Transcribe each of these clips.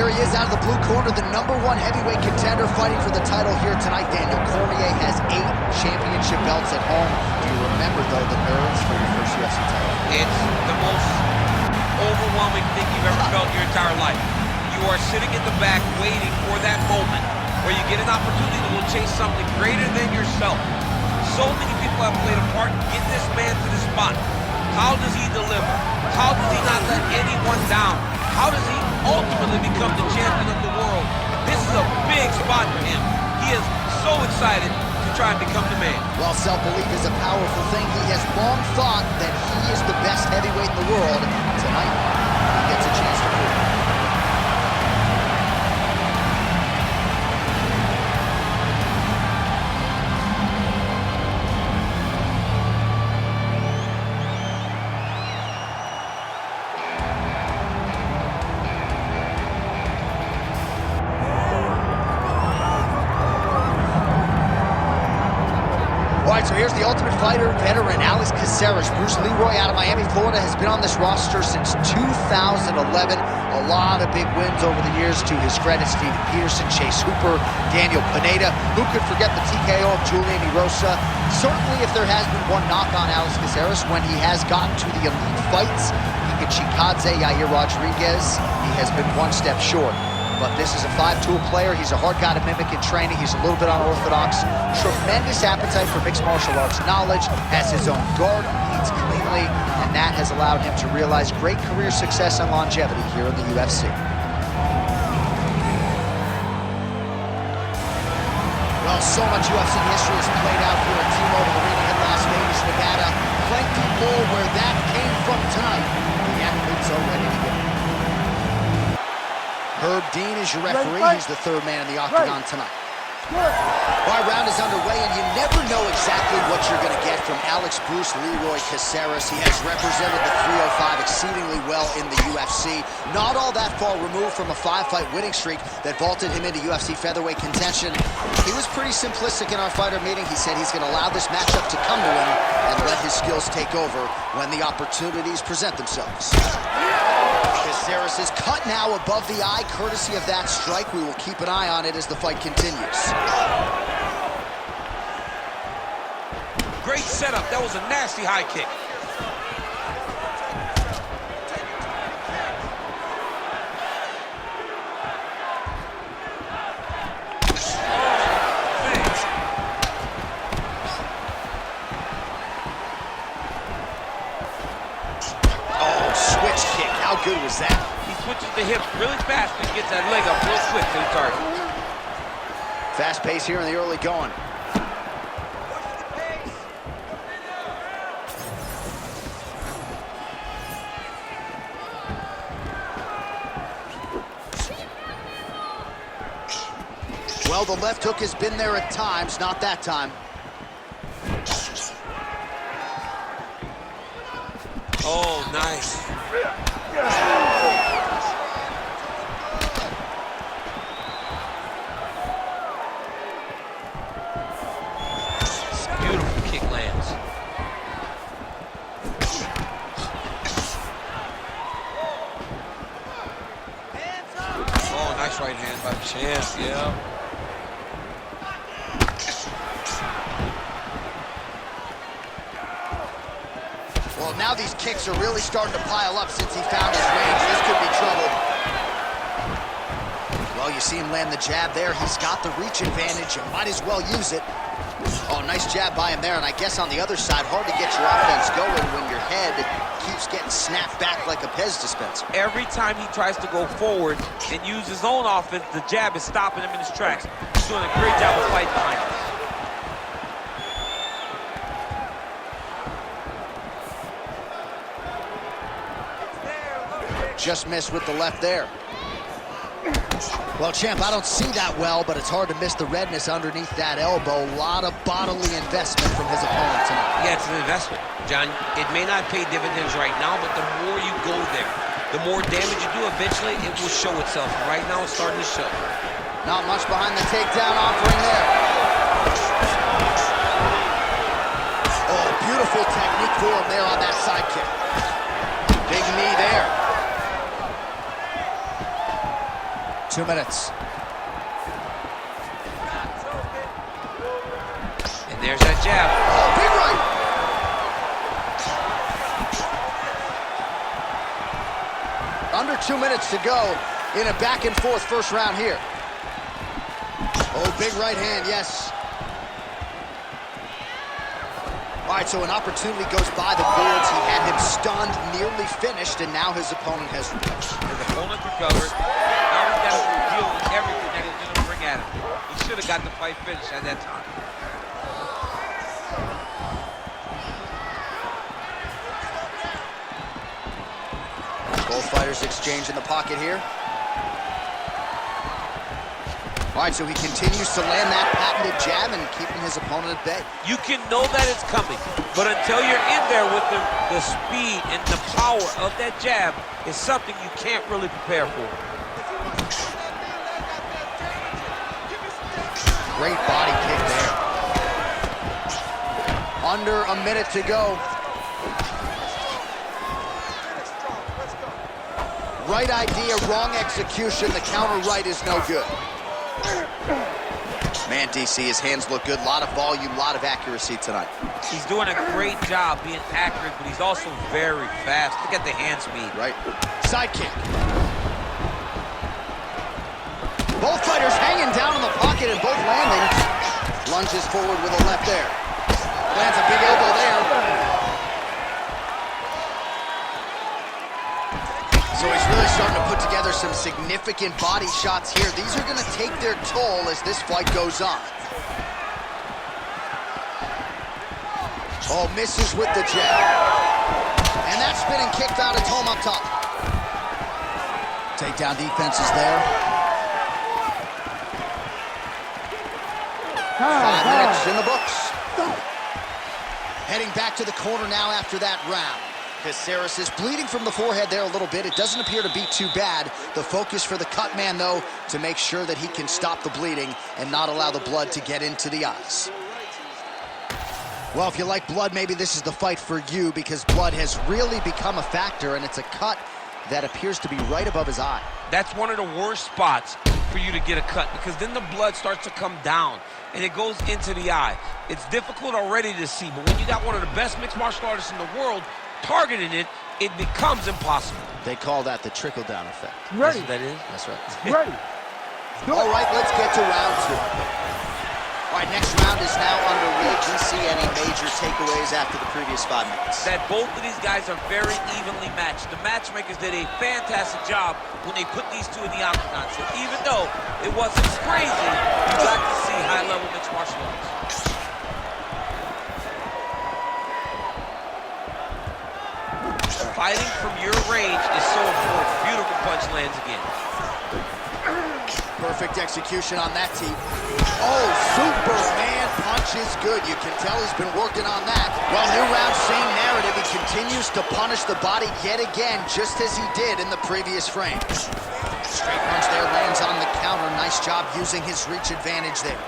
here he is out of the blue corner, the #1 heavyweight contender fighting for the title here tonight. Daniel Cormier has 8 championship belts at home. Do you remember, though, the nerves for your first UFC title? It's the most overwhelming thing you've ever felt in your entire life. You are sitting in the back waiting for that moment where you get an opportunity to chase something greater than yourself. So many people have played a part in getting this man to this spot. How does he deliver? How does he not let anyone down? How does he ultimately become the champion of the world? This is a big spot for him. He is so excited to try and become the man. While self-belief is a powerful thing, he has long thought that he is the best heavyweight in the world. Tonight, he gets a chance to prove it. So here's the Ultimate Fighter veteran, Alex Caceres. Bruce Leroy out of Miami, Florida, has been on this roster since 2011. A lot of big wins over the years to his credit. Steven Peterson, Chase Hooper, Daniel Pineda. Who could forget the TKO of Julian Erosa? Certainly, if there has been one knock on Alex Caceres, when he has gotten to the elite fights, Ika Chikadze, Yair Rodriguez, he has been one step short. But this is a 5-tool player. He's a hard guy to mimic in training. He's a little bit unorthodox. Tremendous appetite for mixed martial arts knowledge. Has his own guard. Eats cleanly. And that has allowed him to realize great career success and longevity here in the UFC. Well, so much UFC history has played out here at T-Mobile Arena in Las Vegas, Nevada. Plenty more where that came from tonight. The athletes are ready to go. Herb Dean is your referee. He's the third man in the octagon tonight. Our round is underway, and you never know exactly what you're going to get from Alex Bruce Leroy Caceres. He has represented the 305 exceedingly well in the UFC. Not all that far removed from a 5-fight winning streak that vaulted him into UFC featherweight contention. He was pretty simplistic in our fighter meeting. He said he's going to allow this matchup to come to him and let his skills take over when the opportunities present themselves. Caceres is cut now above the eye, courtesy of that strike. We will keep an eye on it as the fight continues. Great setup. That was a nasty high kick. How good was that? He switches the hips really fast and gets that leg up real quick to the target. Fast pace here in the early going. Well, the left hook has been there at times, not that time. Oh, nice. Beautiful kick lands. Oh, nice right hand by the champ, yeah. Well, now these kicks are really starting to pile up since he found his range. This could be trouble. Well, you see him land the jab there. He's got the reach advantage. You might as well use it. Oh, nice jab by him there. And I guess on the other side, hard to get your offense going when your head keeps getting snapped back like a Pez dispenser. Every time he tries to go forward and use his own offense, the jab is stopping him in his tracks. He's doing a great job of fighting behind him. Just missed with the left there. Well, champ, I don't see that well, but it's hard to miss the redness underneath that elbow. A lot of bodily investment from his opponent tonight. Yeah, it's an investment, John. It may not pay dividends right now, but the more you go there, the more damage you do, eventually it will show itself. Right now, it's starting to show. Not much behind the takedown offering there. Oh, beautiful technique for him there on that side kick. Big knee there. 2 minutes. And there's that jab. Oh, big right. Under 2 minutes to go in a back and forth first round here. Oh, big right hand, yes. All right, so an opportunity goes by the boards. He had him stunned, nearly finished, and now his opponent has reached. His opponent recovered. Now he's got to deal with everything that he's going to bring at him. He should have got the fight finished at that time. Both fighters exchange in the pocket here. All right, so he continues to land that patented jab and keeping his opponent at bay. You can know that it's coming, but until you're in there with the speed and the power of that jab, is something you can't really prepare for. Great body kick there. Under a minute to go. Right idea, wrong execution. The counter right is no good. Man, DC, his hands look good. A lot of volume, a lot of accuracy tonight. He's doing a great job being accurate, but he's also very fast. Look at the hand speed. Right. Side kick. Both fighters hanging down in the pocket and both landing. Lunges forward with a left there. Lands a big elbow there. So he's really starting to put together some significant body shots here. These are going to take their toll as this fight goes on. Oh, misses with the jab. And that spinning kick found its home up top. Takedown defense is there. 5 minutes in the books. Heading back to the corner now after that round. Caceres is bleeding from the forehead there a little bit. It doesn't appear to be too bad. The focus for the cut man, though, to make sure that he can stop the bleeding and not allow the blood to get into the eyes. Well, if you like blood, maybe this is the fight for you, because blood has really become a factor, and it's a cut that appears to be right above his eye. That's one of the worst spots for you to get a cut, because then the blood starts to come down and it goes into the eye. It's difficult already to see, but when you got one of the best mixed martial artists in the world targeting it, it becomes impossible. They call that the trickle-down effect. Ready. That's what that is? That's right. Ready. All right, let's get to round 2. All right, next round is now underway. Do you see any major takeaways after the previous 5 minutes? That both of these guys are very evenly matched. The matchmakers did a fantastic job when they put these two in the octagon. So even though it wasn't crazy, you got to see high-level mixed martial arts. Fighting from your range is so important. Beautiful punch lands again. Perfect execution on that tee. Oh, Superman punch is good. You can tell he's been working on that. Well, new round, same narrative. He continues to punish the body yet again, just as he did in the previous frame. Straight punch there, lands on the counter. Nice job using his reach advantage there.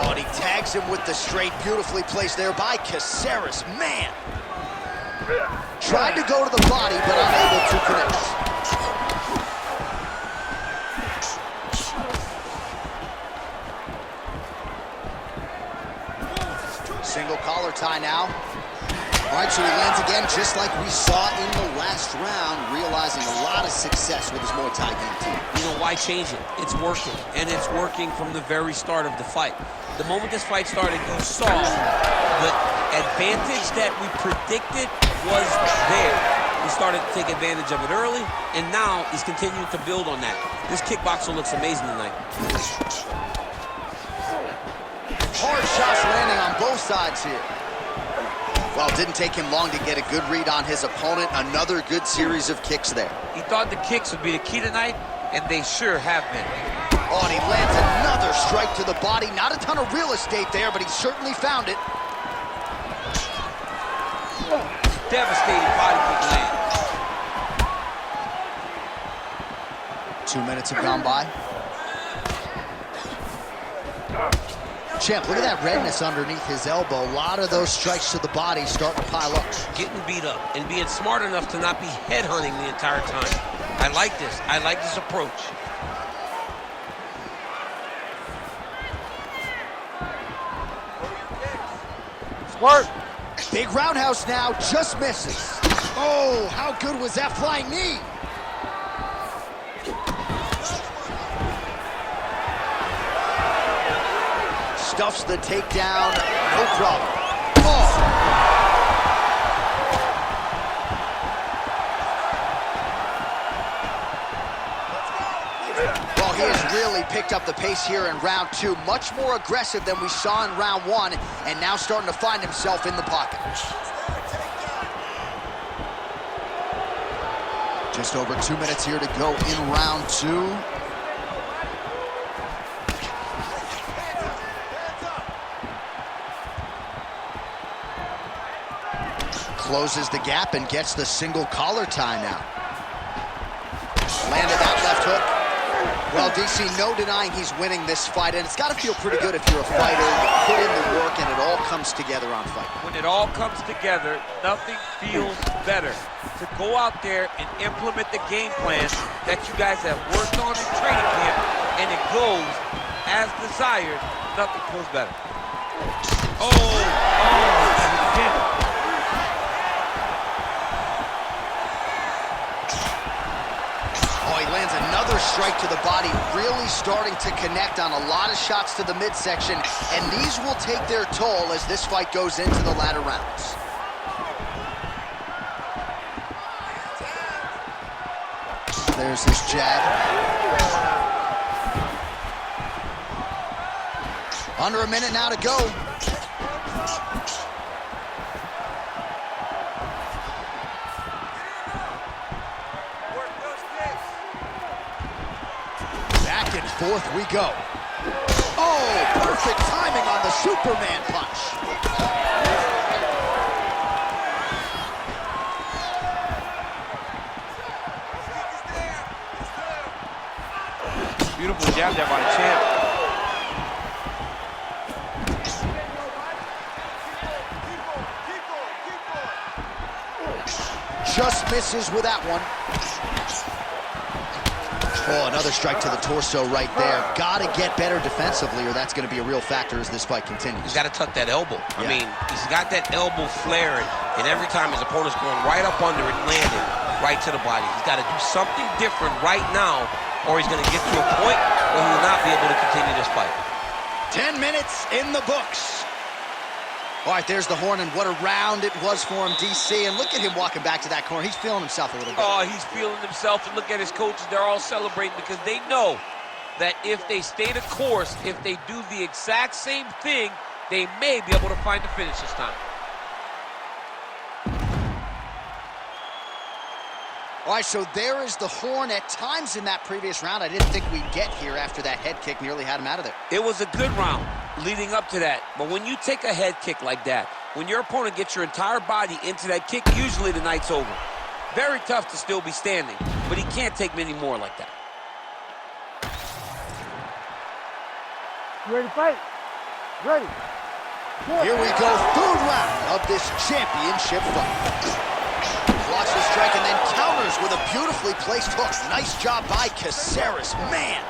Oh, and he tags him with the straight. Beautifully placed there by Caceres. Man! Tried to go to the body, but unable to connect. Single collar tie now. All right, so he lands again, just like we saw in the last round, realizing a lot of success with his Muay Thai game team. You know, why change it? It's working, and it's working from the very start of the fight. The moment this fight started, you saw the advantage that we predicted was there. He started to take advantage of it early, and now he's continuing to build on that. This kickboxer looks amazing tonight. Hard shots landing on both sides here. Well, it didn't take him long to get a good read on his opponent. Another good series of kicks there. He thought the kicks would be the key tonight, and they sure have been. Oh, and he lands another strike to the body. Not a ton of real estate there, but he certainly found it. Devastating body kick land. 2 minutes have gone by. Champ, look at that redness underneath his elbow. A lot of those strikes to the body starting to pile up. Getting beat up and being smart enough to not be headhunting the entire time. I like this. I like this approach. Smart. Big roundhouse now, just misses. Oh, how good was that flying knee? Stuffs the takedown, no problem. Oh. Well, he has really picked up the pace here in round two. Much more aggressive than we saw in round one, and now starting to find himself in the pocket. Just over 2 minutes here to go in round two. Closes the gap and gets the single collar tie now. Landed that left hook. Well, DC, no denying he's winning this fight, and it's got to feel pretty good if you're a fighter. You put in the work, and it all comes together on fight. When it all comes together, nothing feels better. To go out there and implement the game plan that you guys have worked on in training camp, and it goes as desired, nothing feels better. Lands another strike to the body, really starting to connect on a lot of shots to the midsection, and these will take their toll as this fight goes into the latter rounds. There's his jab. Under a minute now to go. Fourth we go. Oh, perfect timing on the Superman punch. Beautiful jab there by the champ. Just misses with that one. Oh, another strike to the torso right there. Gotta get better defensively, or that's gonna be a real factor as this fight continues. He's gotta tuck that elbow. I mean, he's got that elbow flaring, and every time his opponent's going right up under it, landing right to the body. He's gotta do something different right now, or he's gonna get to a point where he will not be able to continue this fight. 10 minutes in the books. All right, there's the horn, and what a round it was for him, DC. And look at him walking back to that corner. He's feeling himself a little bit. Oh, he's feeling himself, and look at his coaches. They're all celebrating because they know that if they stay the course, if they do the exact same thing, they may be able to find the finish this time. All right, so there is the horn. At times in that previous round, I didn't think we'd get here after that head kick nearly had him out of there. It was a good round leading up to that, but when you take a head kick like that, when your opponent gets your entire body into that kick, usually the night's over. Very tough to still be standing, but he can't take many more like that. You ready to fight? Ready. Here we go, third round of this championship fight. Blocks the strike and then counters with a beautifully placed hook. Nice job by Caceres, man.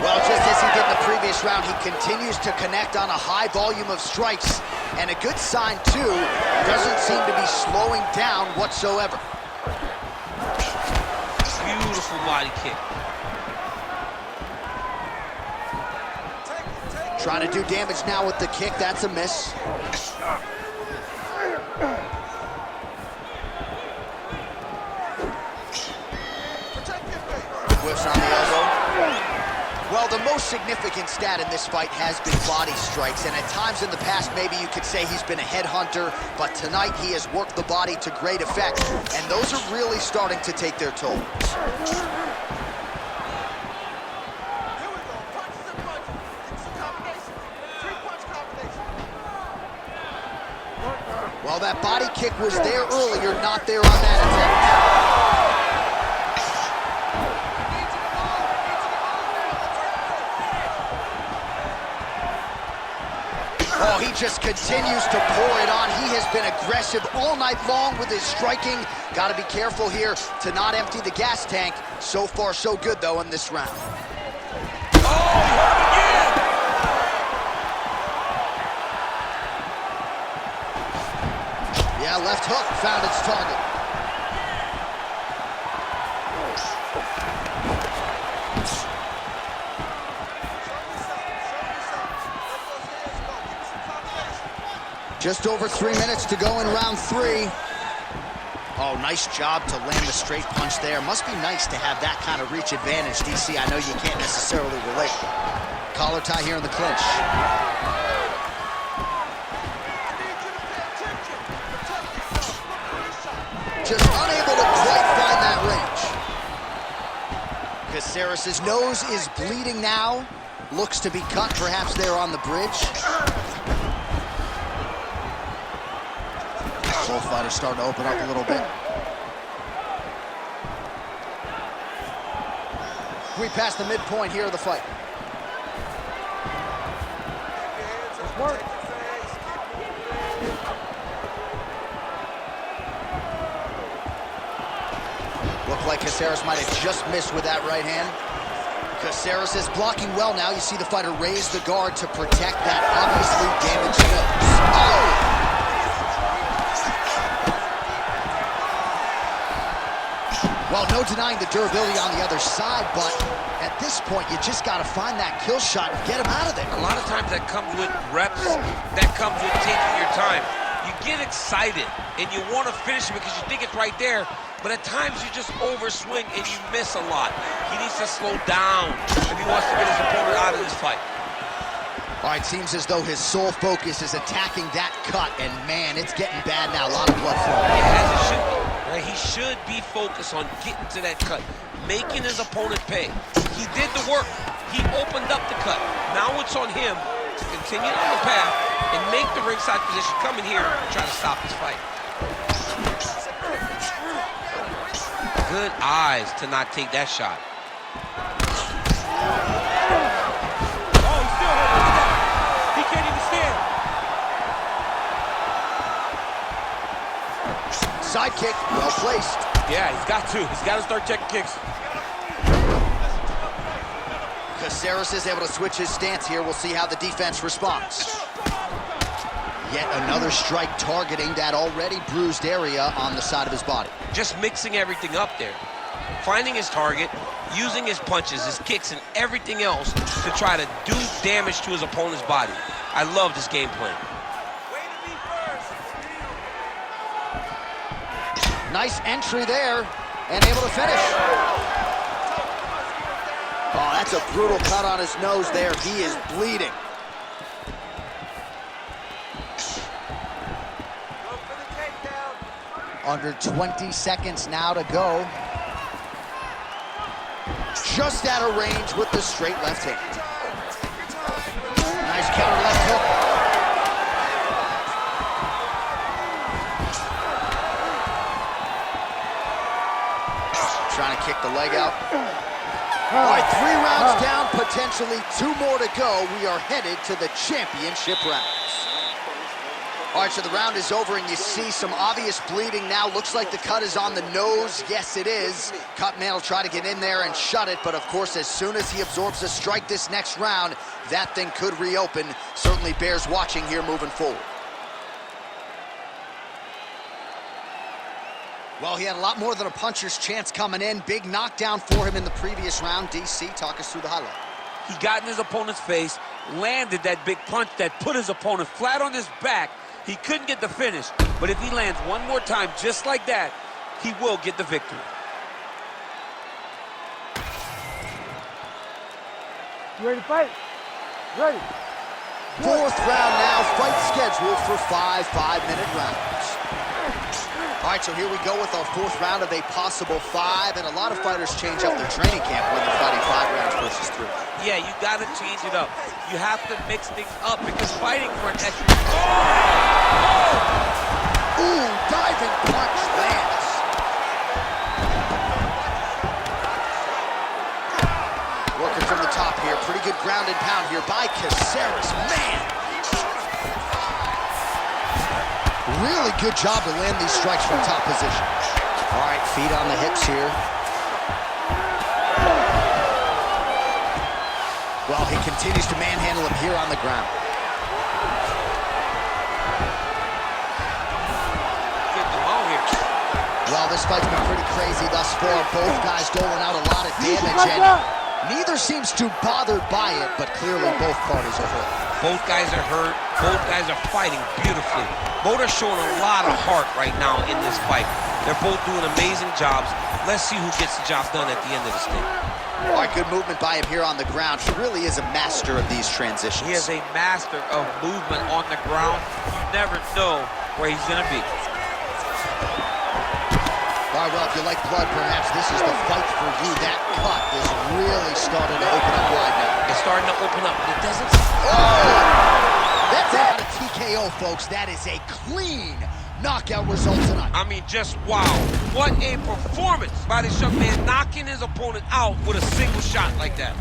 Well, just as he did in the previous round, he continues to connect on a high volume of strikes. And a good sign, too, doesn't seem to be slowing down whatsoever. Beautiful body kick. Trying to do damage now with the kick. That's a miss. Whiffs on the elbow. Well, the most significant stat in this fight has been body strikes, and at times in the past, maybe you could say he's been a headhunter, but tonight he has worked the body to great effect, and those are really starting to take their toll. Well, that body kick was there earlier, not there on that attempt. Oh, he just continues to pour it on. He has been aggressive all night long with his striking. Got to be careful here to not empty the gas tank. So far, so good, though, in this round. Oh, he hurt him again! Yeah, left hook found its target. Just over 3 minutes to go in round 3. Oh, nice job to land the straight punch there. Must be nice to have that kind of reach advantage, DC. I know you can't necessarily relate. Collar tie here in the clinch. Just unable to quite find that range. Caceres' nose is bleeding now. Looks to be cut, perhaps there on the bridge. Both fighters starting to open up a little bit. We passed the midpoint here of the fight. Looked like Caceres might have just missed with that right hand. Caceres is blocking well now. You see the fighter raise the guard to protect that obviously damaged nose. Oh! Well, no denying the durability on the other side, but at this point, you just got to find that kill shot and get him out of there. A lot of times that comes with reps, that comes with taking your time. You get excited, and you want to finish it because you think it's right there, but at times you just overswing and you miss a lot. He needs to slow down if he wants to get his opponent out of this fight. All right, seems as though his sole focus is attacking that cut, and man, it's getting bad now. A lot of blood flowing. Yeah, as it should be. He should be focused on getting to that cut, making his opponent pay. He did the work. He opened up the cut. Now it's on him to continue on the path and make the ringside position, come in here and try to stop this fight. Good eyes to not take that shot. Oh, he's still hurt. He can't even stand. Side kick, well placed. Yeah, he's got to. He's got to start checking kicks. Caceres is able to switch his stance here. We'll see how the defense responds. Yet another strike targeting that already bruised area on the side of his body. Just mixing everything up there. Finding his target, using his punches, his kicks, and everything else to try to do damage to his opponent's body. I love this game plan. Nice entry there, and able to finish. Oh, that's a brutal cut on his nose there. He is bleeding. Under 20 seconds now to go. Just out of range with the straight left hand. Nice counter left hook. Trying to kick the leg out. All right, 3 rounds down, potentially 2 more to go. We are headed to the championship rounds. All right, so the round is over, and you see some obvious bleeding now. Looks like the cut is on the nose. Yes, it is. Cut man will try to get in there and shut it, but of course, as soon as he absorbs a strike this next round, that thing could reopen. Certainly bears watching here moving forward. Well, he had a lot more than a puncher's chance coming in. Big knockdown for him in the previous round. DC, talk us through the highlight. He got in his opponent's face, landed that big punch that put his opponent flat on his back. He couldn't get the finish, but if he lands one more time just like that, he will get the victory. You ready to fight? Ready. 4th round now, fight scheduled for 5 5-minute rounds. All right, so here we go with our 4th round of a possible 5, and a lot of fighters change up their training camp when they're fighting 5 rounds versus 3. Yeah, you got to change it up. You have to mix things up because fighting for an extra... Ooh, diving punch lands. Working from the top here. Pretty good ground and pound here by Caceres. Man! Really good job to land these strikes from top position. All right, feet on the hips here. Well, he continues to manhandle him here on the ground. Well, this fight's been pretty crazy thus far. Both guys doling out a lot of damage, and neither seems too bothered by it, but clearly both parties are hurt. Both guys are hurt. Both guys are fighting beautifully. Both are showing a lot of heart right now in this fight. They're both doing amazing jobs. Let's see who gets the job done at the end of this thing. All right, good movement by him here on the ground. He really is a master of these transitions. He is a master of movement on the ground. You never know where he's going to be. All right, well, if you like blood, perhaps this is the fight for you. That cut is really starting to open up wide now. It's starting to open up, but it doesn't... Oh! That's not a TKO, folks. That is a clean knockout result tonight. I mean, just wow. What a performance by this young man, knocking his opponent out with a single shot like that.